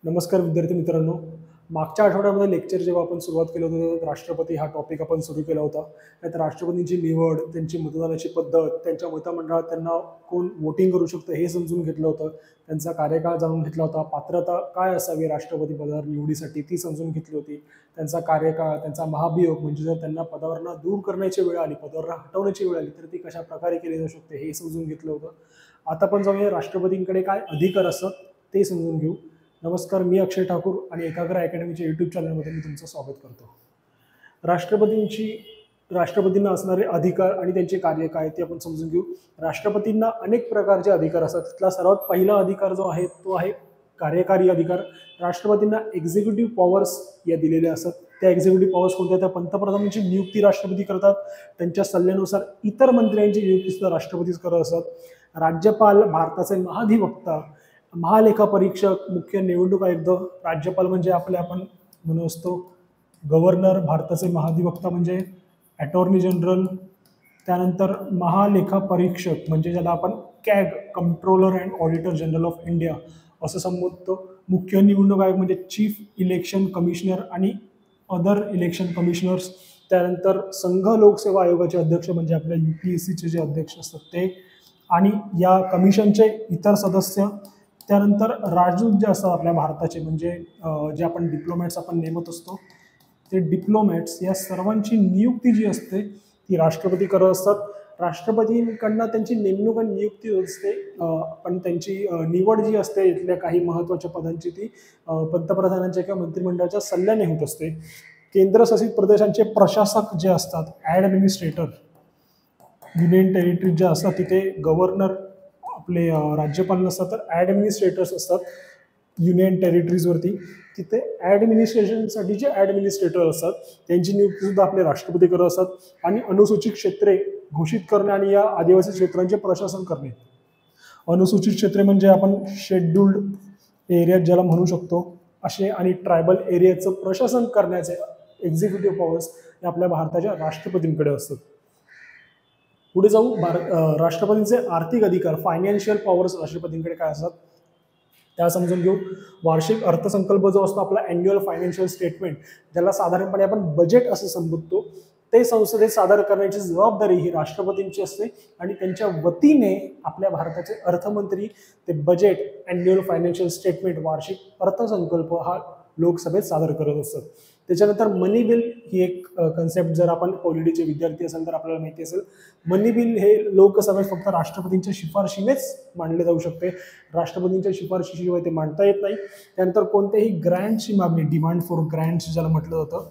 नमस्कार विद्यार्थी मित्रांनो. मागच्या आठवड्यामध्ये लेक्चर जेव्हा आपण सुरुवात केलं होतं, तर राष्ट्रपती हा टॉपिक आपण सुरू केला होता. त्यात राष्ट्रपतींची निवड, त्यांची मतदानाची पद्धत, त्यांच्या मंत्रिमंडळात त्यांना कोण वोटिंग करू शकतं हे समजून घेतलं होतं. त्यांचा कार्यकाळ जाणून घेतला होता. पात्रता काय असावी राष्ट्रपती पदावर निवडीसाठी ती समजून घेतली होती. त्यांचा कार्यकाळ, त्यांचा महाभियोग म्हणजे जर त्यांना पदावरनं दूर करण्याची वेळ आली, पदावरनं हटवण्याची वेळ आली तर ती कशा प्रकारे केली जाऊ शकते हे समजून घेतलं होतं. आता पण जाऊया राष्ट्रपतींकडे काय अधिकार असतात ते समजून घेऊ. नमस्कार, मी अक्षय ठाकूर आणि एकाग्र अकॅडमीच्या यूट्यूब चॅनलमध्ये मी तुमचं स्वागत करतो. राष्ट्रपतींना असणारे अधिकार आणि त्यांचे कार्य काय ते आपण समजून घेऊ. राष्ट्रपतींना अनेक प्रकारचे अधिकार असतात. त्यातला सर्वात पहिला अधिकार जो आहे तो आहे कार्यकारी अधिकार. राष्ट्रपतींना एक्झिक्युटिव्ह पॉवर्स या दिलेल्या असतात. त्या एक्झिक्युटिव्ह पॉवर्स कोणत्या? त्या पंतप्रधानांची नियुक्ती राष्ट्रपती करतात. त्यांच्या सल्ल्यानुसार इतर मंत्र्यांची नियुक्ती सुद्धा राष्ट्रपतीच करत असतात. राज्यपाल, भारताचे महाधिवक्ता, महालेखा परीक्षक, मुख्य निवडणूक आयुक्त. राज्यपाल म्हणजे आपण म्हणू असतो गव्हर्नर, भारताचे महाधिवक्ता म्हणजे अटॉर्नी जनरल. त्यानंतर महालेखा परीक्षक म्हणजे ज्याला आपण CAG, controller and auditor general of India असं संबोधतो. मुख्य निवडणूक आयोग म्हणजे चीफ इलेक्शन कमिशनर आणि अदर इलेक्शन कमिशनर्स. त्यानंतर संघ लोकसेवा आयोगाचे अध्यक्ष म्हणजे आपल्या UPSCचे जे अध्यक्ष असतात ते, आणि या कमिशनचे इतर सदस्य. त्यानंतर राजदूत जे असतात आपल्या भारताचे म्हणजे जे आपण डिप्लोमॅट्स आपण नेमत असतो ते डिप्लोमॅट्स, या सर्वांची नियुक्ती जी असते ती राष्ट्रपती करत असतात. राष्ट्रपतींकडनं त्यांची नेमणूक आणि नियुक्ती असते, पण त्यांची निवड जी असते इथल्या काही महत्त्वाच्या पदांची ती पंतप्रधानांच्या किंवा मंत्रिमंडळाच्या सल्ल्याने होत असते. केंद्रशासित प्रदेशांचे प्रशासक जे असतात, ॲडमिनिस्ट्रेटर, युनियन टेरिटरी ज्या असतात तिथे गव्हर्नर आपले राज्यपाल नसतात तर ॲडमिनिस्ट्रेटर्स असतात. युनियन टेरिटरीजवरती तिथे ॲडमिनिस्ट्रेशनसाठी जे ॲडमिनिस्ट्रेटर असतात त्यांची नियुक्तीसुद्धा आपले राष्ट्रपती करत असतात. आणि अनुसूचित क्षेत्रे घोषित करणे आणि या आदिवासी क्षेत्रांचे प्रशासन करणे. अनुसूचित क्षेत्रे म्हणजे आपण शेड्यूल्ड एरिया ज्याला म्हणू शकतो असे, आणि ट्रायबल एरियाचं प्रशासन करण्याचे एक्झिक्युटिव्ह पॉवर्स हे आपल्या भारताच्या राष्ट्रपतींकडे असतात. पुढे जाऊ. राष्ट्रपतींचे आर्थिक अधिकार, फायनान्शियल पॉवर्स राष्ट्रपतींकडे काय असतात त्या समजून घेऊ. वार्षिक अर्थसंकल्प जो असतो आपला अॅन्युअल फायनान्शियल स्टेटमेंट, ज्याला साधारणपणे आपण बजेट असं संबोधतो, ते संसदेत सादर करण्याची जबाबदारी ही राष्ट्रपतींची असते. आणि त्यांच्या वतीने आपल्या भारताचे अर्थमंत्री ते बजेट, अॅन्युअल फायनान्शियल स्टेटमेंट, वार्षिक अर्थसंकल्प हा लोकसभेत सादर करत असतात. त्याच्यानंतर मनी बिल ही एक कन्सेप्ट, जर आपण पॉलिटीचे विद्यार्थी असेल तर आपल्याला माहिती असेल. मनी बिल हे लोकसभेत फक्त राष्ट्रपतींच्या शिफारशीनेच मांडले जाऊ शकते. राष्ट्रपतींच्या शिफारशीशिवाय ते मांडता येत नाही. त्यानंतर कोणत्याही ग्रँटची मागणी, डिमांड फॉर ग्रँट्स ज्याला म्हटलं जातं,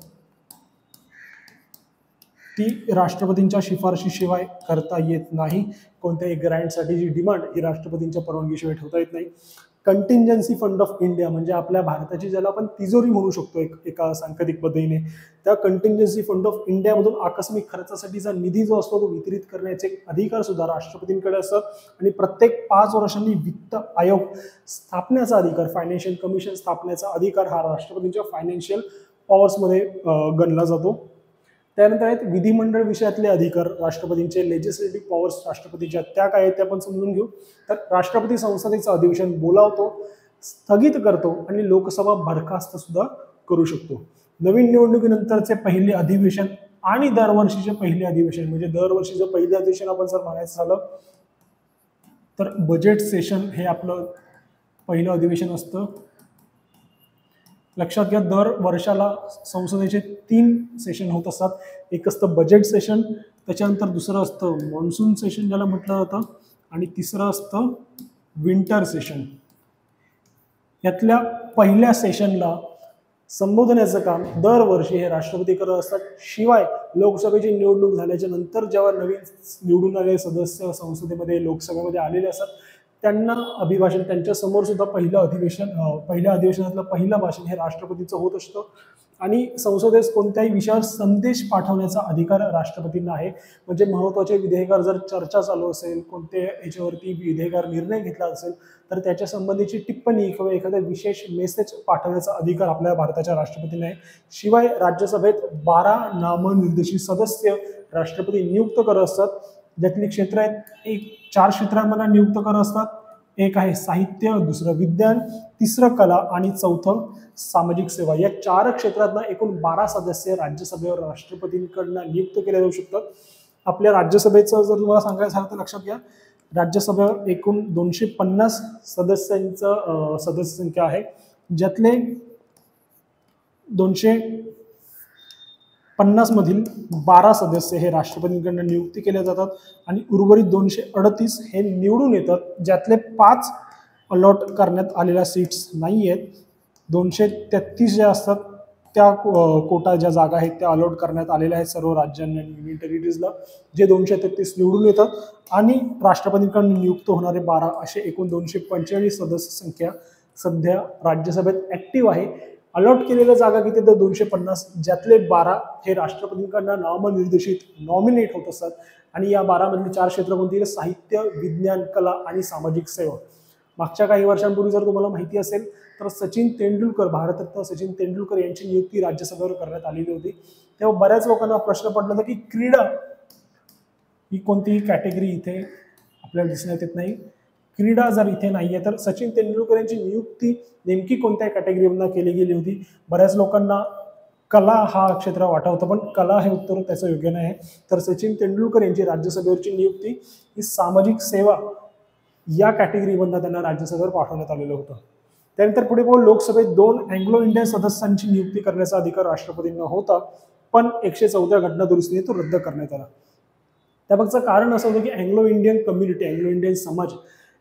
ती राष्ट्रपतींच्या शिफारशीशिवाय करता येत नाही. कोणत्याही ग्रँटसाठी जी डिमांड ही राष्ट्रपतींच्या परवानगीशिवाय ठेवता येत नाही. कंटिंजन्सी फंड ऑफ इंडिया म्हणजे आपल्या भारताची ज्याला आपण तिजोरी म्हणू शकतो एका सांकेतिक पद्धतीने, त्या कंटिंजन्सी फंड ऑफ इंडियामधून आकस्मिक खर्चासाठीचा निधी जो असतो तो वितरित करण्याचे अधिकार सुद्धा राष्ट्रपतींकडे असतात. आणि प्रत्येक 5 वर्षांनी वित्त आयोग स्थापण्याचा अधिकार, फायनान्शियल कमिशन स्थापण्याचा अधिकार हा राष्ट्रपतींच्या फायनान्शियल पॉवर्समध्ये गणला जातो. त्यानंतर आहेत विधिमंडळ विषयातले अधिकार राष्ट्रपतींचे, लेजिस्लेटिव्ह पॉवर्स राष्ट्रपतीच्या, त्या काय आहेत ते आपण समजून घेऊ. तर राष्ट्रपती संसदेचं अधिवेशन बोलावतो, स्थगित करतो आणि लोकसभा बरखास्त सुद्धा करू शकतो. नवीन निवडणुकीनंतरचे पहिले अधिवेशन आणि दरवर्षीचे पहिले अधिवेशन म्हणजे दरवर्षीचं पहिलं अधिवेशन आपण जर म्हणायचं झालं तर बजेट सेशन हे आपलं पहिलं अधिवेशन असतं. लक्षात घ्या, दर वर्षाला संसदेचे 3 सेशन होत असतात. एक असतं बजेट सेशन, त्याच्यानंतर दुसरं असतं मॉन्सून सेशन ज्याला म्हटलं जातं, आणि तिसरं असतं विंटर सेशन. यातल्या पहिल्या सेशनला संबोधण्याचं काम दरवर्षी हे राष्ट्रपती करत असतात. शिवाय लोकसभेची निवडणूक झाल्याच्या नंतर जेव्हा नवीन निवडून आलेले सदस्य संसदेमध्ये, लोकसभेमध्ये आलेले असतात त्यांना अभिभाषण, त्यांच्या समोर सुद्धा पहिल्या अधिवेशनातलं पहिलं भाषण हे राष्ट्रपतीचं होत असतं. आणि संसदेस कोणत्याही विषयावर संदेश पाठवण्याचा अधिकार राष्ट्रपतींना आहे. म्हणजे महत्त्वाचे विधेयकावर जर चर्चा चालू असेल, कोणत्या याच्यावरती विधेयकावर निर्णय घेतला असेल तर त्याच्या संबंधीची टिप्पणी किंवा एखादा विशेष मेसेज पाठवण्याचा अधिकार आपल्या भारताच्या राष्ट्रपतींना आहे. शिवाय राज्यसभेत 12 नामनिर्देशित सदस्य राष्ट्रपती नियुक्त करत असतात. ज्यातली क्षेत्र आहेत 4 क्षेत्रांमध्ये नियुक्त करत असतात. एक आहे साहित्य, दुसरं विज्ञान, तिसरं कला आणि चौथं सामाजिक सेवा. या 4 क्षेत्रातनं एकूण 12 सदस्य राज्यसभेवर राष्ट्रपतींकडनं नियुक्त केले जाऊ शकतात. आपल्या राज्यसभेचं जर तुम्हाला सांगायचं झालं तर लक्षात घ्या, राज्यसभेवर एकूण 250 सदस्यांचं सदस्य संख्या आहे, ज्यातले 250 मधील 12 सदस्य हे राष्ट्रपतींकडून नियुक्ती केले जातात आणि उर्वरित 238 हे निवडून येतात, ज्यातले 5 अलॉट करण्यात आलेल्या सीट्स नाही आहेत. 233 ज्या असतात त्या कोटा ज्या जागा आहेत त्या अलॉट करण्यात आलेल्या आहेत सर्व राज्यांना आणि युनियन टेरिटरीजला, जे 233 निवडून येतात आणि राष्ट्रपतींकडून नियुक्त होणारे 12 असे एकूण 245 सदस्य संख्या सध्या राज्यसभेत ऍक्टिव्ह आहे. अलॉट केलेल्या जागा किती तर 250, ज्यातले 12 हे राष्ट्रपतींकडून नामनिर्देशित नॉमिनेट होत असतात आणि या 12 मधली 4 क्षेत्र कोणती, साहित्य, विज्ञान, कला आणि सामाजिक सेवा. मागच्या काही वर्षांपूर्वी जर तुम्हाला माहिती असेल तर सचिन तेंडुलकर, भारतरत्न सचिन तेंडुलकर यांची नियुक्ती राज्यसभेवर करण्यात आलेली होती. तेव्हा बऱ्याच लोकांना प्रश्न पडला होता की क्रीडा ही कोणतीही कॅटेगरी इथे आपल्याला दिसण्यात येत नाही. क्रीडा जर इथे नाहीये तर सचिन तेंडुलकर यांची नियुक्ती नेमकी कोणत्या कॅटेगरीमधून केली गेली होती. बऱ्याच लोकांना कला हा क्षेत्र वाटवतं, पण कला हे उत्तर त्याचं योग्य नाही आहे. तर सचिन तेंडुलकर यांची राज्यसभेवरची नियुक्ती ही सामाजिक सेवा या कॅटेगरीमधून त्यांना राज्यसभेवर पाठवण्यात आलेलं होतं. त्यानंतर पुढे पाहू, लोकसभेत 2 अँग्लो इंडियन सदस्यांची नियुक्ती करण्याचा अधिकार राष्ट्रपतींना होता, पण 104व्या घटना दुरुस्तीने तो रद्द करण्यात आला. त्यामागचं कारण असं होतं की Anglo Indian community, Anglo Indian समाज,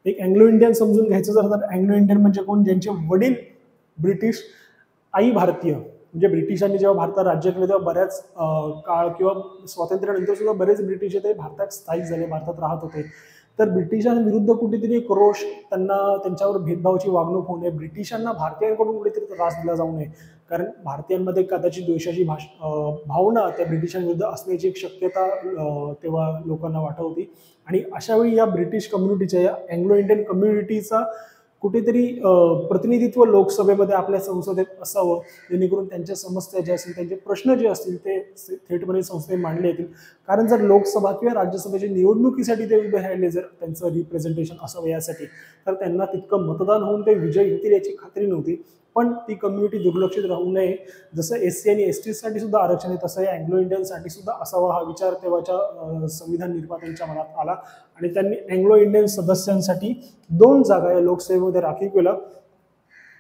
एक अँग्लो इंडियन समजून घ्यायचं जर तर अँग्लो इंडियन म्हणजे कोण, ज्यांचे वडील ब्रिटिश, आई भारतीय. म्हणजे ब्रिटिशांनी जेव्हा भारतात राज्य केलं तेव्हा बऱ्याच काळ किंवा स्वातंत्र्यानंतर सुद्धा बरेच ब्रिटिश ते भारतात स्थायिक झाले, भारतात राहत होते. तर ब्रिटिशांविरुद्ध कुठेतरी एक रोष, त्यांना त्यांच्यावर भेदभावाची वागणूक होणे, ब्रिटिशांना भारतीयांकडून कुठेतरी त्रास दिला जाऊ नये, कारण भारतीयांमध्ये कदाचित द्वेषाची भावना त्या ब्रिटिशांविरुद्ध असण्याची एक शक्यता तेव्हा लोकांना वाटत होती. आणि अशावेळी या ब्रिटिश कम्युनिटीच्या, या अँग्लो इंडियन कम्युनिटीचा कुठेतरी प्रतिनिधित्व लोकसभेमध्ये आपल्या संसदेत असावं, जेणेकरून त्यांच्या समस्या ज्या असतील, त्यांचे प्रश्न जे असतील ते थेटपणे संसदेत मांडले येतील. कारण जर लोकसभा किंवा राज्यसभेच्या निवडणुकीसाठी ते उभे राहिले, जर त्यांचं रिप्रेझेंटेशन असावं यासाठी, तर त्यांना तितकं मतदान होऊन ते विजयी होतील याची खात्री नव्हती. पण ती कम्युनिटी दुर्लक्षित राहू नये, जसं SC आणि ST साठी सुद्धा आरक्षण आहे तसं या अँग्लो इंडियनसाठी सुद्धा असावा, हा विचार तेव्हाच्या संविधान निर्मात्यांच्या मनात आला आणि त्यांनी अँग्लो इंडियन सदस्यांसाठी 2 जागा या लोकसभेमध्ये राखीव केल्या.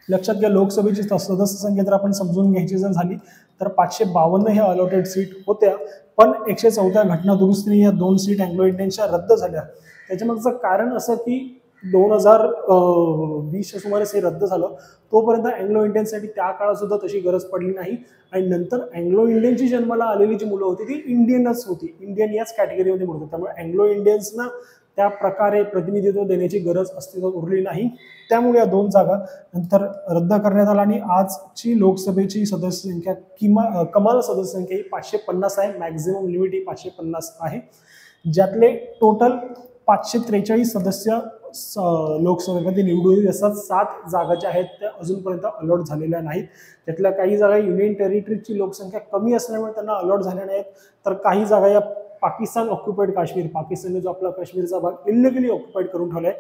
लक्षात घ्या, लोकसभेची सदस्य संख्या जर आपण समजून घ्यायची जर झाली तर 552 ह्या अलॉटेड सीट होत्या, पण 104व्या घटना दुरुस्तीने या 2 सीट अँग्लो इंडियनच्या रद्द झाल्या. त्याच्यामागचं कारण असं की 2020 सुमारे हे रद्द झालं. तोपर्यंत अँग्लो इंडियनसाठी त्या काळात सुद्धा तशी गरज पडली नाही आणि नंतर अँग्लो इंडियनची जन्माला आलेली जी मुलं होती ती इंडियनच होती, इंडियन याच कॅटेगरीमध्ये मोडतात. त्यामुळे अँग्लो इंडियन्सना त्या प्रकारे प्रतिनिधित्व देण्याची गरज अस्तित्वात उरली नाही. त्यामुळे या 2 जागा नंतर रद्द करण्यात आल्या आणि आजची लोकसभेची सदस्य संख्या कमाल सदस्य संख्या ही 550 आहे. मॅक्झिमम लिमिट ही 550 आहे, ज्यातले टोटल 543 सदस्य लोकसभेमध्ये निवडून येईल. असा 7 जागा ज्या आहेत त्या अजूनपर्यंत अलॉट झालेल्या नाहीत. त्यातल्या काही जागा युनियन टेरिटरीची लोकसंख्या कमी असल्यामुळे त्यांना अलॉट झाल्या नाहीत, तर काही जागा या पाकिस्तान ऑक्युपाईड काश्मीर, पाकिस्तानने जो आपला काश्मीरचा भाग इलिगली ऑक्युपाईड करून ठेवलाय,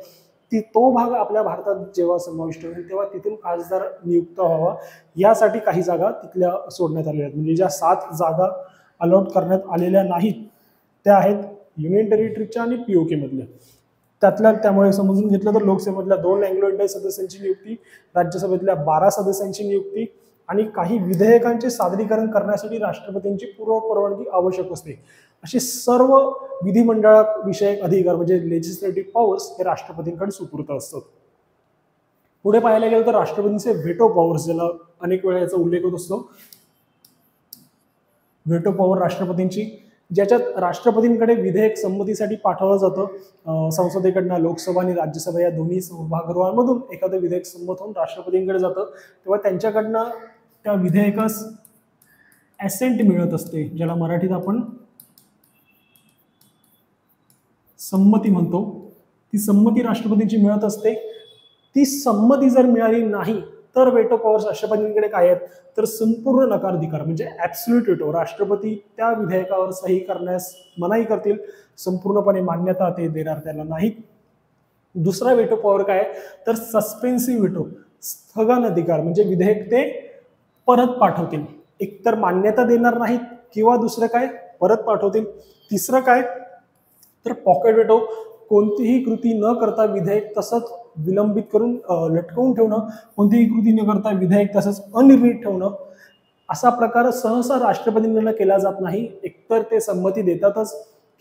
तो भाग आपल्या भारतात जेव्हा समाविष्ट होईल तेव्हा तिथून खासदार नियुक्त व्हावा, यासाठी काही जागा तिथल्या सोडण्यात आलेल्या आहेत. म्हणजे ज्या 7 जागा अलॉट करण्यात आलेल्या नाहीत त्या आहेत युनियन टेरिटरीच्या आणि POK मधल्या. त्यामुळे समजून घेतलं तर लोकसभेमधल्या 2 अँग्लो इंडियन सदस्यांची नियुक्ती, राज्यसभेतल्या 12 सदस्यांची नियुक्ती आणि काही विधेयकांचे सादरीकरण करण्यासाठी राष्ट्रपतींची पूर्व परवानगी आवश्यक असते. असे सर्व विधिमंडळाविषयक अधिकार म्हणजे लेजिस्लेटिव्ह पॉवर्स हे राष्ट्रपतींकडे सुपूर्त असतात. पुढे पाहायला गेलं तर राष्ट्रपतींचे व्हेटो पॉवर्स, ज्याला अनेक वेळा याचा उल्लेख होत असतो. व्हेटो पॉवर राष्ट्रपतींची, ज्याच्यात राष्ट्रपतींकडे विधेयक संमतीसाठी पाठवलं जातं. संसदेकडनं लोकसभा आणि राज्यसभा या दोन्ही सभागृहांमधून एखादं विधेयक संमत होऊन राष्ट्रपतींकडे जातं, तेव्हा त्यांच्याकडनं त्या विधेयकास ॲसेंट मिळत असते, ज्याला मराठीत आपण संमती म्हणतो. ती संमती राष्ट्रपतींची मिळत असते. ती संमती जर मिळाली नाही तर वेटो पॉवर्स राष्ट्रपतींकडे काय आहेत तर संपूर्ण नकाराधिकार म्हणजे ॲब्सोल्यूट वेटो, राष्ट्रपती त्या विधेयकावर सही करण्यास मनाई करतील, संपूर्णपणे मान्यता ते देणार त्याला नाहीत. दुसरा वेटो पॉवर काय आहे तर सस्पेन्सिव्ह वेटो, स्थगन अधिकार, म्हणजे विधेयक ते परत पाठवतील, एकतर मान्यता देणार नाहीत किंवा दुसरं काय परत पाठवतील. तिसरं काय तर पॉकेट वेटो, कोणतीही कृती न करता विधेयक तसंच विलंबित करून लटकवून ठेवणं, कोणतीही कृती न करता विधेयक तसंच अनिर्णित ठेवणं. असा प्रकार सहसा राष्ट्रपतींना केला जात नाही, एकतर ते संमती देतातच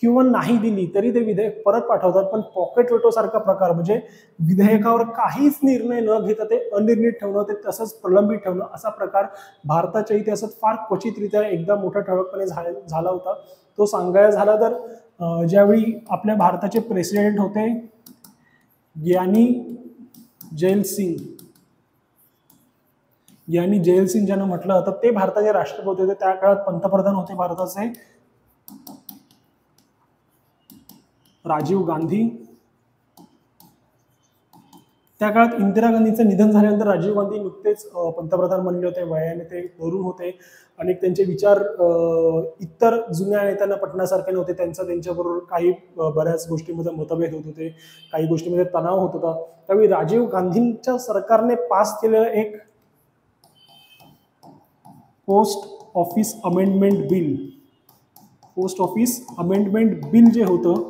किंवा नाही दिली तरी ते विधेयक परत पाठवतात. पण पॉकेट वेटो सारखा प्रकार म्हणजे विधेयकावर काहीच निर्णय न घेता ते अनिर्णित ठेवणं, ते तसंच प्रलंबित ठेवणं, असा प्रकार भारताच्या इतिहासात फार क्वचितरित्या एकदा मोठा ठळकपणे झाला होता. तो सांगायला झाला तर ज्यावेळी आपल्या भारताचे प्रेसिडेंट होते ग्यानी जैल सिंग, ग्यानी जैल सिंग ज्यांना म्हटलं जातं, ते भारताचे राष्ट्रपती होते. त्या काळात पंतप्रधान होते भारताचे राजीव गांधी. त्या काळात इंदिरा गांधीचं निधन झाल्यानंतर राजीव गांधी नुकतेच पंतप्रधान बनले होते, वयाने ते तरुण होते. आणि त्यांचे विचार इतर जुन्या नेत्यांना पटण्यासारखे नव्हते. त्यांच्याबरोबर काही बऱ्याच गोष्टींमध्ये मतभेद होत होते, काही गोष्टींमध्ये तणाव होत होता. त्यावेळी राजीव गांधींच्या सरकारने पास केलेलं एक post office amendment bill, post office amendment bill जे होतं,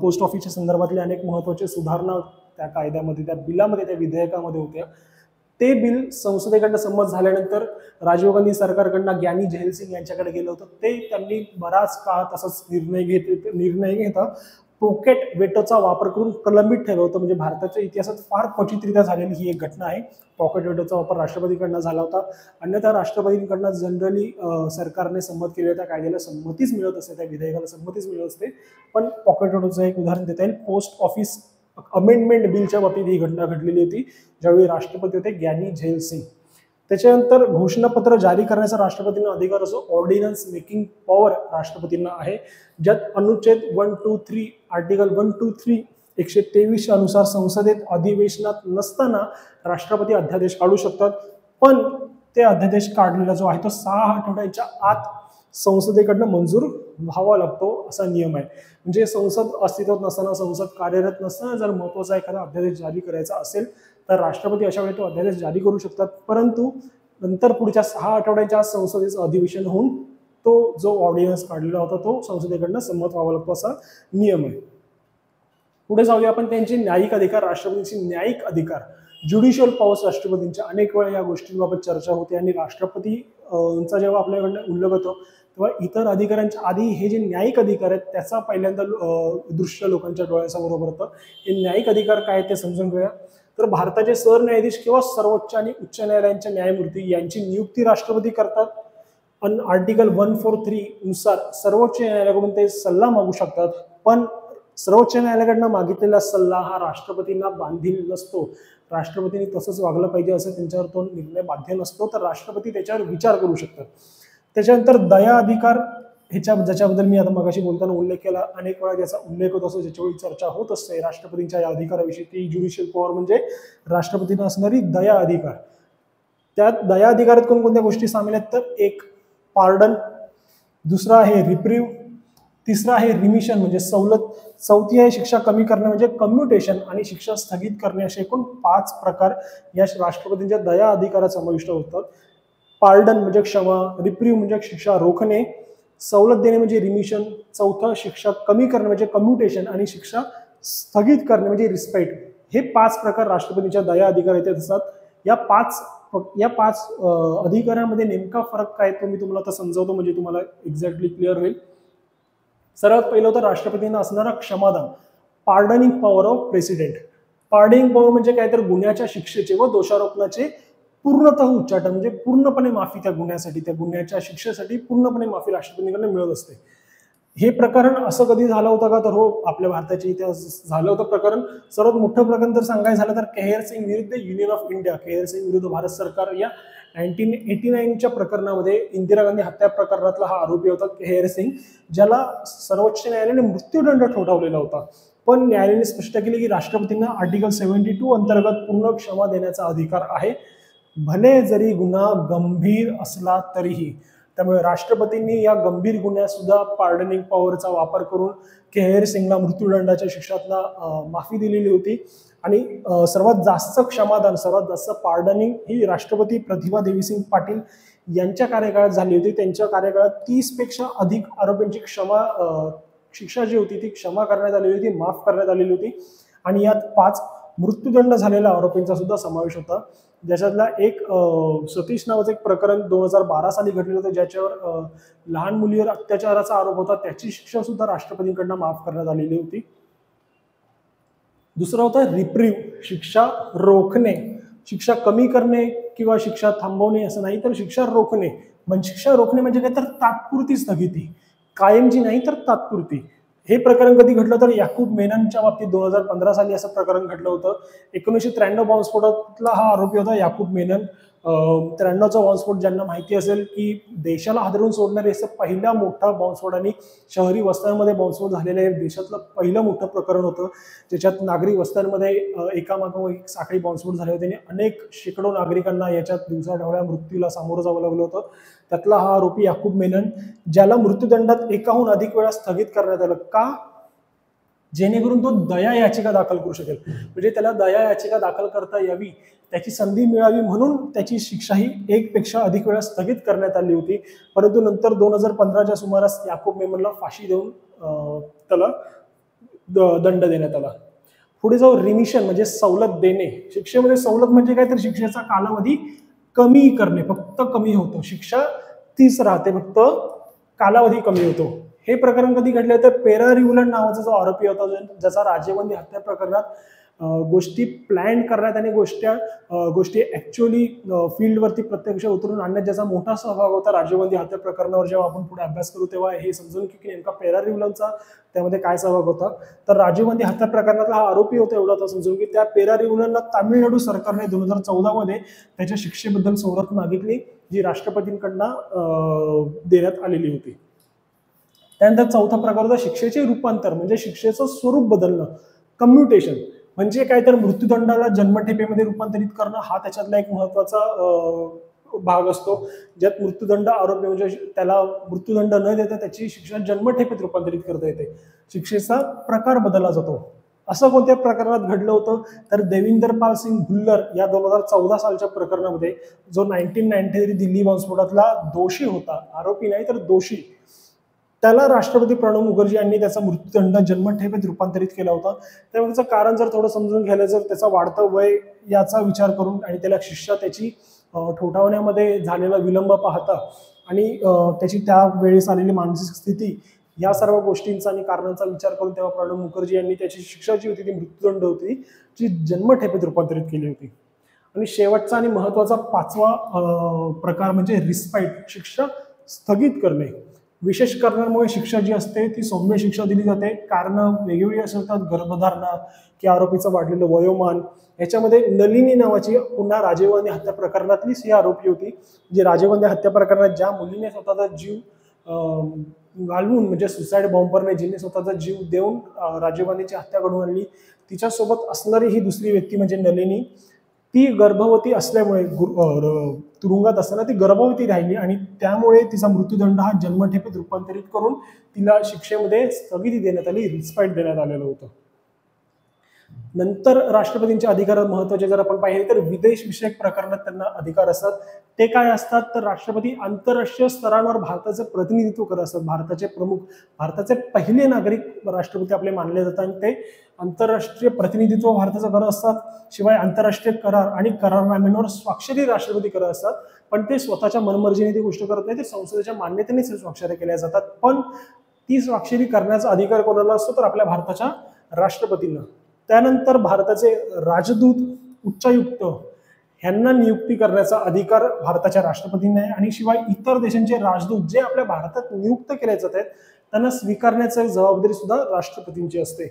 पोस्ट ऑफिसच्या संदर्भातले अनेक महत्त्वाचे सुधारणा त्या कायद्यामध्ये, त्या बिलामध्ये, त्या विधेयकामध्ये होत्या. ते बिल संसदेकडनं संमत झाल्यानंतर राजीव गांधी सरकारकडनं ग्यानी जैल सिंग यांच्याकडे गेलं होतं. ते त्यांनी बराच काळ तसाच निर्णय घेता पॉकेट वेटोचा वापर करून प्रलंबित ठेवलं होतं. म्हणजे भारताच्या इतिहासात फार क्वचितरित्या झालेली ही एक घटना आहे. पॉकेट वेटोचा वापर राष्ट्रपतीकडनं झाला होता. अन्यथा राष्ट्रपतींकडनं जनरली सरकारने संमत केलेल्या त्या कायद्याला संमतीच मिळत असते, त्या विधेयकाला संमतीच मिळत असते. पण पॉकेट वेटोचं एक उदाहरण देता येईल. पोस्ट ऑफिस अमेंडमेंट बिलच्या बाबतीत ही घटना घडलेली होती, ज्यावेळी राष्ट्रपती होते ग्यानी जैल सिंग. त्याच्यानंतर घोषणापत्र जारी करण्याचा राष्ट्रपतींना अधिकार असो, ऑर्डिनन्स मेकिंग पॉवर राष्ट्रपतींना आहे, ज्यात अनुच्छेद 123 आर्टिकल 123 123 अनुसार संसदेत अधिवेशनात नसताना राष्ट्रपती अध्यादेश काढू शकतात. पण ते अध्यादेश काढलेला जो आहे तो 6 आठवड्यांच्या आत संसदेकडनं मंजूर व्हावा लागतो, असा नियम आहे. म्हणजे संसद अस्तित्वात नसताना, संसद कार्यरत नसताना जर महत्त्वाचा एखादा अध्यादेश जारी करायचा असेल तर राष्ट्रपती अशा वेळी तो अध्यादेश जारी करू शकतात. परंतु नंतर पुढच्या 6 आठवड्यांच्या संसदेचं अधिवेशन होऊन तो जो ऑर्डिनन्स काढलेला होता तो संसदेकडनं संमत व्हावा लागतो, असा नियम आहे. पुढे जाऊया आपण त्यांचे न्यायिक अधिकार. राष्ट्रपतींचे न्यायिक अधिकार, ज्युडिशियल पॉवर्स राष्ट्रपतींच्या, अनेक वेळा या गोष्टींबाबत चर्चा होते. आणि राष्ट्रपतींचा जेव्हा आपल्याकडनं उल्लेख होतो तेव्हा इतर अधिकाऱ्यांच्या आधी हे जे न्यायिक अधिकार आहेत त्याचा पहिल्यांदा दृश्य लोकांच्या डोळ्यासमोर होतं. हे न्यायिक अधिकार काय ते समजून घेऊया. तर भारताचे सरन्यायाधीश किंवा सर्वोच्च आणि उच्च न्यायालयांच्या न्यायमूर्ती यांची नियुक्ती राष्ट्रपती करतात. आणि आर्टिकल 143 नुसार सर्वोच्च न्यायालयाकडून ते सल्ला मागू शकतात. पण सर्वोच्च न्यायालयाकडनं मागितलेला सल्ला हा राष्ट्रपतींना बांधील नसतो. राष्ट्रपतींनी तसंच वागलं पाहिजे असं त्यांच्यावर तो निर्णय बाध्य नसतो, तर राष्ट्रपती त्याच्यावर विचार करू शकतात. त्याच्यानंतर दया अधिकार, ज्याच्याबद्दल मी आता मगाशी बोलताना उल्लेख केला, अनेक वेळा ज्याचा उल्लेख होत असतो, ज्याच्यावेळी चर्चा होत असते राष्ट्रपतींच्या या अधिकाराविषयी, ती ज्युडिशियल पॉवर म्हणजे राष्ट्रपतींना असणारी दया अधिकार. त्यात दया अधिकारात कोणकोणत्या गोष्टी सामील आहेत तर एक पार्डन, दुसरा आहे रिप्रीव्ह, तिसरा आहे रिमिशन म्हणजे सवलत, चौथी आहे शिक्षा कमी करणे म्हणजे कम्युटेशन, आणि शिक्षा स्थगित करणे, असे एकूण 5 प्रकार या राष्ट्रपतींच्या दया अधिकारात समाविष्ट होतात. पार्डन म्हणजे क्षमा, रिप्रीव्ह म्हणजे शिक्षा रोखणे, सवलत देणे म्हणजे रिमिशन, चौथं शिक्षा कमी करणे म्हणजे कम्युटेशन, आणि शिक्षा स्थगित करणे म्हणजे रिस्पेक्ट. हे 5 प्रकार राष्ट्रपतींच्या दया अधिकारात असतात. या पाच अधिकारांमध्ये नेमका फरक काय तो मी तुम्हाला आता समजावतो, म्हणजे तुम्हाला एक्झॅक्टली क्लिअर होईल. सर्वात पहिलं होतं राष्ट्रपतींना असणारा क्षमादान, pardoning power of president. Pardoning power म्हणजे काय तर गुन्ह्याच्या शिक्षेचे व दोषारोपणाचे पूर्णतः उच्चाटन, म्हणजे पूर्णपणे माफी, त्या गुन्ह्यासाठी, त्या गुन्ह्याच्या शिक्षेसाठी पूर्णपणे माफी राष्ट्रपतींकडून मिळत असते. हे प्रकरण असं कधी झालं होतं का तर हो, आपल्या भारताच्या इतिहास झालं होतं प्रकरण. सर्वात मोठं प्रकरण जर सांगायचं झालं तर केहर सिंग विरुद्ध union of India, Kehar Singh विरुद्ध भारत सरकार या 1989च्या प्रकरणामध्ये इंदिरा गांधी हत्या प्रकरणातला हा आरोपी होता केहर सिंग, ज्याला सर्वोच्च न्यायालयाने मृत्यूदंड ठोठावलेला होता. पण न्यायालयाने स्पष्ट केले की राष्ट्रपतींना आर्टिकल 72 अंतर्गत पूर्ण क्षमा देण्याचा अधिकार आहे, भले जरी गुन्हा गंभीर असला तरीही. त्यामुळे राष्ट्रपतींनी या गंभीर गुन्ह्यात सुद्धा पार्डनिंग पॉवरचा वापर करून केहर सिंगला मृत्यूदंडाच्या शिक्षातनं माफी दिलेली होती. आणि सर्वात जास्त क्षमादान, सर्वात जास्त पार्डनिंग ही राष्ट्रपती प्रतिभा देवीसिंग पाटील यांच्या कार्यकाळात झाली होती. त्यांच्या कार्यकाळात 30पेक्षा अधिक आरोपींची शिक्षा जी होती ती क्षमा करण्यात आलेली होती, माफ करण्यात आलेली होती. आणि यात 5 मृत्यूदंड झालेल्या आरोपींचा सुद्धा समावेश होता. ज्याच्यातला एक सतीश नावाचं एक प्रकरण 2012 साली घडलेलं होतं, ज्याच्यावर लहान मुलीवर अत्याचाराचा आरोप होता. त्याची शिक्षा सुद्धा राष्ट्रपतींकडनं माफ करण्यात आलेली होती. दुसरा होता रिप्रीव्ह, शिक्षा रोखणे. शिक्षा कमी करणे किंवा शिक्षा थांबवणे असं नाही, तर शिक्षा रोखणे. म्हणजे शिक्षा रोखणे म्हणजे काय, तर तात्पुरती स्थगिती, कायमची नाही तर तात्पुरती. हे प्रकरण कधी घडलं तर याकूब मेननच्या बाबतीत 2015 साली असं प्रकरण घडलं होतं. 1993 बॉम्बस्फोटातला हा आरोपी होता याकूब मेनन. 93चा बॉम्बस्फोट ज्यांना माहिती असेल की देशाला हादरून सोडणारे असं पहिला मोठा बॉम्बस्फोट आणि शहरी वस्त्यांमध्ये बॉम्बस्फोट झालेलं हे देशातलं पहिलं मोठं प्रकरण होतं, ज्याच्यात नागरी वस्त्यांमध्ये एकामागोमाग एक साखळी बॉम्बस्फोट झाले होते आणि अनेक शेकडो नागरिकांना याच्यात दिवसाढवळ्या मृत्यूला सामोरं जावं लागलं होतं. त्यातला हा आरोपी याकूब मेनन, ज्याला मृत्यूदंडात एकाहून अधिक वेळा स्थगित करण्यात आलं. का? जेणेकरून तो दया याचिका दाखल करू शकेल. म्हणजे त्याला दया याचिका दाखल करता यावी, त्याची संधी मिळावी म्हणून त्याची शिक्षा ही 1 पेक्षा अधिक वेळा स्थगित करण्यात आली होती. परंतु नंतर 2015च्या सुमारास याकूब मेमनला फाशी देऊन त्याला दंड देण्यात आला. पुढे जाऊ रिमिशन म्हणजे सवलत देणे. शिक्षेमध्ये सवलत म्हणजे काय, तर शिक्षेचा कालावधी कमी करणे, फक्त कमी होतो. शिक्षा तीच राहते, फक्त कालावधी कमी होतो. हे प्रकरण कधी घडले तर पेरारिव्हलन नावाचा जो आरोपी होता, ज्याचा राजीव हत्या प्रकरणात गोष्टी प्लॅन करण्यात आणि गोष्टी ऍक्च्युअली फील्डवरती प्रत्यक्ष उतरून आणण्यात ज्याचा मोठा सहभाग होता राजीव हत्या प्रकरणावर. जेव्हा आपण पुढे अभ्यास करू तेव्हा हे समजून की नेमका पेरारिव्हलनचा त्यामध्ये काय सहभाग होता. तर राजीव गांधी हत्या प्रकरणातला हा आरोपी होता एवढा तर समजून की त्या पेरारिव्हलनला तामिळनाडू सरकारने 2014 मध्ये त्याच्या शिक्षेबद्दल सवलत मागितली, जी राष्ट्रपतींकडनं देण्यात आलेली होती. त्यानंतर चौथा प्रकार होता शिक्षेचे रूपांतर म्हणजे शिक्षेचं स्वरूप बदलणं, कम्युटेशन. म्हणजे काय, तर मृत्यूदंडाला जन्मठेपेमध्ये रूपांतरित करणं हा त्याच्यातला एक महत्वाचा भाग असतो, ज्यात मृत्यूदंड आरोपी म्हणजे त्याला मृत्यूदंड न देता त्याची शिक्षा जन्मठेपेत रूपांतरित करता येते. शिक्षेचा प्रकार बदलला जातो. असं कोणत्या प्रकरणात घडलं होतं तर देविंदर पाल सिंग भुल्लर या 2014 सालच्या प्रकरणामध्ये, जो 1993 दिल्ली बॉम्बस्फोटातला दोषी होता, आरोपी नाही तर दोषी, त्याला राष्ट्रपती प्रणव मुखर्जी यांनी त्याचा मृत्यूदंड जन्मठेपेत रूपांतरित केला होता. त्यामुळे त्याचं कारण जर थोडं समजून घ्यायला, जर त्याचा वाढतं वय याचा विचार करून आणि त्याला शिक्षा त्याची ठोठावण्यामध्ये झालेला विलंब पाहता आणि त्याची त्यावेळेस आलेली मानसिक स्थिती, या सर्व गोष्टींचा आणि कारणांचा विचार करून तेव्हा प्रणव मुखर्जी यांनी त्याची शिक्षा जी होती ती मृत्यूदंड होती, जी जन्मठेपेत रूपांतरित केली होती. आणि शेवटचा आणि महत्वाचा 5वा प्रकार म्हणजे रिस्पाईट, शिक्षा स्थगित करणे. विशेष कारणांमुळे शिक्षा जी असते ती सौम्य शिक्षा दिली जाते. कारण वेगवेगळी असतात, गर्भधारणा की आरोपीचं वाढलेलं वयोमान. याच्यामध्ये नलिनी नावाची पुन्हा राजीव गांधी हत्या प्रकरणातलीच ही आरोपी होती, जी राजीव गांधी हत्या प्रकरणात ज्या मुलीने स्वतःचा जीव घालवून म्हणजे सुसाईड बॉम्बरने जिने स्वतःचा जीव देऊन राजीव गांधीची हत्या घडवून आणली, तिच्यासोबत असणारी ही दुसरी व्यक्ती म्हणजे नलिनी, ती गर्भवती असल्यामुळे तुरुंगात असताना ती गर्भवती राहिली आणि त्यामुळे तिचा मृत्यूदंड हा जन्मठेपेत रूपांतरित करून तिला शिक्षेमध्ये स्थगिती देण्यात आली, रिस्पाईट देण्यात आलेलं होतं. नंतर राष्ट्रपतींचे अधिकार महत्वाचे जर आपण पाहिले तर विदेश विषयक प्रकरणात त्यांना अधिकार असतात. ते काय असतात तर राष्ट्रपती आंतरराष्ट्रीय स्तरांवर भारताचं प्रतिनिधित्व करत असतात. भारताचे प्रमुख, भारताचे पहिले नागरिक राष्ट्रपती आपले मानले जातात आणि ते आंतरराष्ट्रीय प्रतिनिधित्व भारताचं करत असतात. शिवाय आंतरराष्ट्रीय करार आणि करारनाम्यांवर स्वाक्षरी राष्ट्रपती करत असतात. पण ते स्वतःच्या मनमर्जीने ती गोष्ट करत नाही, ते संसदेच्या मान्यतेनेच स्वाक्षरी केल्या जातात. पण ती स्वाक्षरी करण्याचा अधिकार कोणाला असतो तर आपल्या भारताच्या राष्ट्रपतींना. त्यानंतर भारताचे राजदूत, उच्चायुक्त यांना नियुक्ती करण्याचा अधिकार भारताच्या राष्ट्रपतींना आहे. आणि शिवाय इतर देशांचे राजदूत जे आपल्या भारतात नियुक्त केले जात आहेत त्यांना स्वीकारण्याची जबाबदारी सुद्धा राष्ट्रपतींची असते.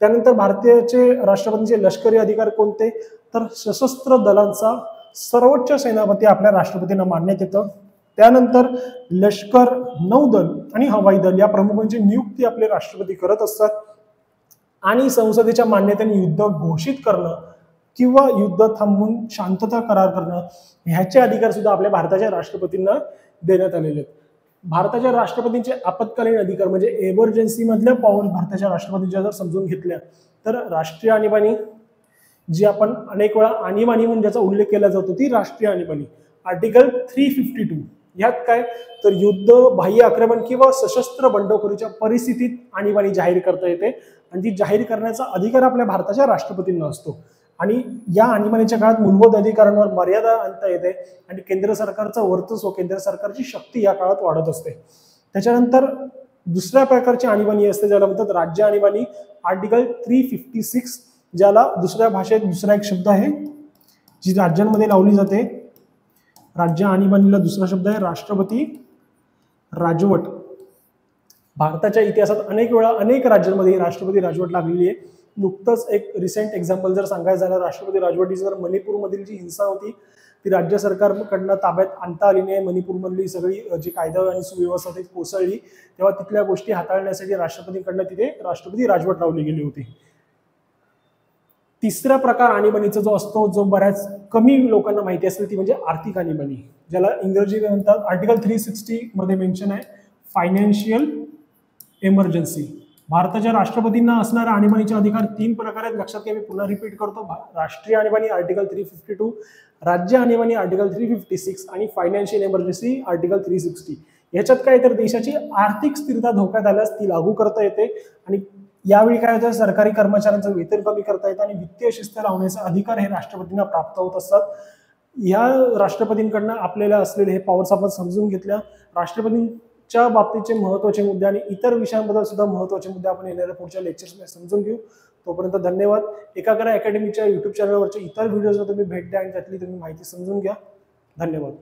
त्यानंतर भारताचे राष्ट्रपतींचे लष्करी अधिकार कोणते तर सशस्त्र दलांचा सर्वोच्च सेनापती आपल्या राष्ट्रपतींना मानण्यात येतं. त्यानंतर लष्कर, नौदल आणि हवाई दल या प्रमुखांची नियुक्ती आपले राष्ट्रपती करत असतात. आणि संसदेच्या मान्यतेने युद्ध घोषित करणं किंवा युद्ध थांबवून शांतता करार करणं, ह्याचे अधिकार सुद्धा आपल्या भारताच्या राष्ट्रपतींना देण्यात आलेले आहेत. भारताच्या राष्ट्रपतींचे आपत्कालीन अधिकार म्हणजे एमर्जन्सी मधल्या पॉवर भारताच्या राष्ट्रपतींच्या जर समजून घेतल्या तर राष्ट्रीय आणीबाणी, जी आपण अनेक वेळा आणीबाणी म्हणून ज्याचा उल्लेख केला जातो ती राष्ट्रीय आणीबाणी, आर्टिकल 352. यात काय तर युद्ध, बाह्य आक्रमण किंवा सशस्त्र बंडखोरीच्या परिस्थितीत आणीबाणी जाहीर करता येते आणि ती जाहीर करण्याचा अधिकार आपल्या भारताच्या राष्ट्रपतींना असतो. आणि या आणीबाणीच्या काळात मूलभूत अधिकारांवर मर्यादा आणता येते आणि केंद्र सरकारचं वर्चस्व, केंद्र सरकारची शक्ती या काळात वाढत असते. त्याच्यानंतर दुसऱ्या प्रकारची आणीबाणी असते ज्याला म्हणतात राज्य आणीबाणी, आर्टिकल 356, ज्याला दुसऱ्या भाषेत दुसरा एक शब्द आहे जी राज्यांमध्ये लावली जाते. राज्य आणीबाणीला दुसरा शब्द आहे राष्ट्रपती राजवट. भारताच्या इतिहासात अनेक वेळा अनेक राज्यांमध्ये राष्ट्रपती राजवट लागलेली आहे. नुकतंच एक रिसेंट एक्झाम्पल जर सांगायचं झालं राष्ट्रपती राजवटीची, जर मणिपूरमधील जी हिंसा होती ती राज्य सरकारकडनं ताब्यात आणता आली नाही, मणिपूरमधली सगळी जी कायदा आणि सुव्यवस्था ती कोसळली, तेव्हा तिथल्या गोष्टी हाताळण्यासाठी राष्ट्रपतींकडनं तिथे राष्ट्रपती राजवट लावली गेली होती. तिसरा प्रकार आणीबाणीचा जो असतो, जो बऱ्याच कमी लोकांना माहिती असते, ती म्हणजे आर्थिक आणीबाणी, ज्याला इंग्रजीत म्हणतात. आर्टिकल 360 मध्ये मेन्शन आहे फायनान्शियल इमर्जन्सी. भारताच्या राष्ट्रपतींना असणाऱ्या आणीबाणीचे अधिकार 3 प्रकार आहेत. लक्षात घ्या, मी पुन्हा रिपीट करतो. राष्ट्रीय आणीबाणी आर्टिकल 352, राज्य आणीबाणी आर्टिकल 356 आणि फायनान्शियल इमर्जन्सी आर्टिकल 360. याच्यात काय तर देशाची आर्थिक स्थिरता धोक्यात आल्यास ती लागू करता येते आणि यावेळी काय होतं, सरकारी कर्मचाऱ्यांचं वेतन कमी करता येतं आणि वित्तीय शिस्त लावण्याचा अधिकार हे राष्ट्रपतींना प्राप्त होत असतात. या राष्ट्रपतींकडनं आपल्याला असलेले हे पॉवर्स आपण समजून घेतल्या. राष्ट्रपतींच्या बाबतीचे महत्त्वाचे मुद्दे आणि इतर विषयांबद्दल सुद्धा महत्त्वाचे मुद्दे आपण येणाऱ्या पुढच्या लेक्चर्समध्ये समजून घेऊ. तोपर्यंत धन्यवाद. एकाग्र अकॅडमीच्या YouTube चॅनलवरच्या इतर व्हिडिओजला तुम्ही भेट द्या आणि त्यातली तुम्ही माहिती समजून घ्या. धन्यवाद.